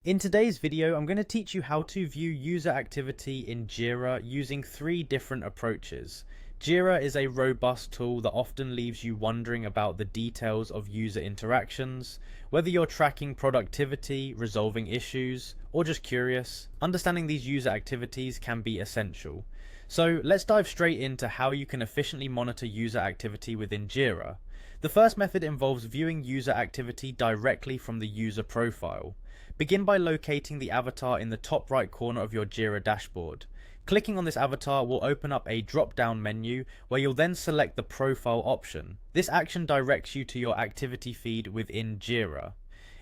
In today's video, I'm going to teach you how to view user activity in Jira using 3 different approaches. Jira is a robust tool that often leaves you wondering about the details of user interactions. Whether you're tracking productivity, resolving issues, or just curious, understanding these user activities can be essential. So let's dive straight into how you can efficiently monitor user activity within Jira. The first method involves viewing user activity directly from the user profile. Begin by locating the avatar in the top right corner of your Jira dashboard. Clicking on this avatar will open up a drop-down menu where you'll then select the profile option. This action directs you to your activity feed within Jira.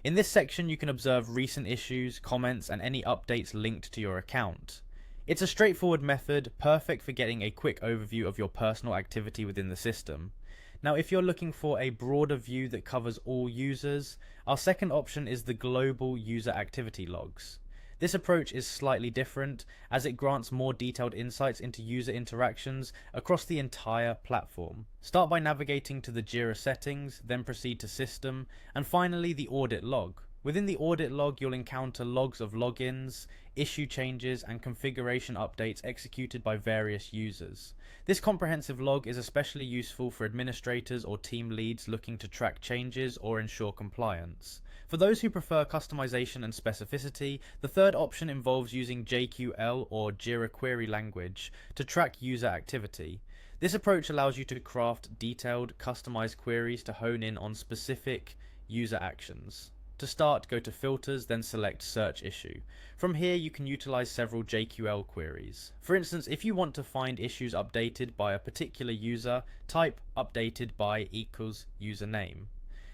In this section, you can observe recent issues, comments, and any updates linked to your account. It's a straightforward method, perfect for getting a quick overview of your personal activity within the system. Now, if you're looking for a broader view that covers all users, our second option is the global user activity logs. This approach is slightly different as it grants more detailed insights into user interactions across the entire platform. Start by navigating to the Jira settings, then proceed to system, and finally the audit log. Within the audit log, you'll encounter logs of logins, issue changes, and configuration updates executed by various users. This comprehensive log is especially useful for administrators or team leads looking to track changes or ensure compliance. For those who prefer customization and specificity, the third option involves using JQL or Jira query language to track user activity. This approach allows you to craft detailed, customized queries to hone in on specific user actions. To start, go to Filters, then select Search Issue. From here, you can utilize several JQL queries. For instance, if you want to find issues updated by a particular user, type updated by equals username.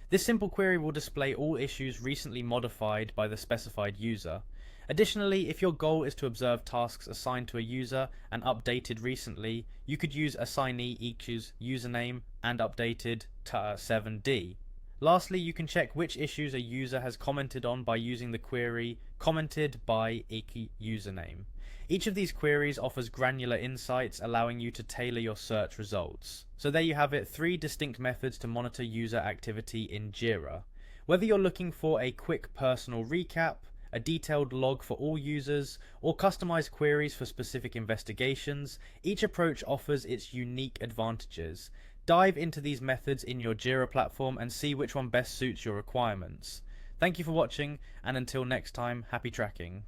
This simple query will display all issues recently modified by the specified user. Additionally, if your goal is to observe tasks assigned to a user and updated recently, you could use assignee equals username and updated to 7D. Lastly, you can check which issues a user has commented on by using the query commented by username. Each of these queries offers granular insights, allowing you to tailor your search results. So there you have it, 3 distinct methods to monitor user activity in Jira. Whether you're looking for a quick personal recap, a detailed log for all users, or customized queries for specific investigations, each approach offers its unique advantages. Dive into these methods in your Jira platform and see which one best suits your requirements. Thank you for watching, and until next time, happy tracking.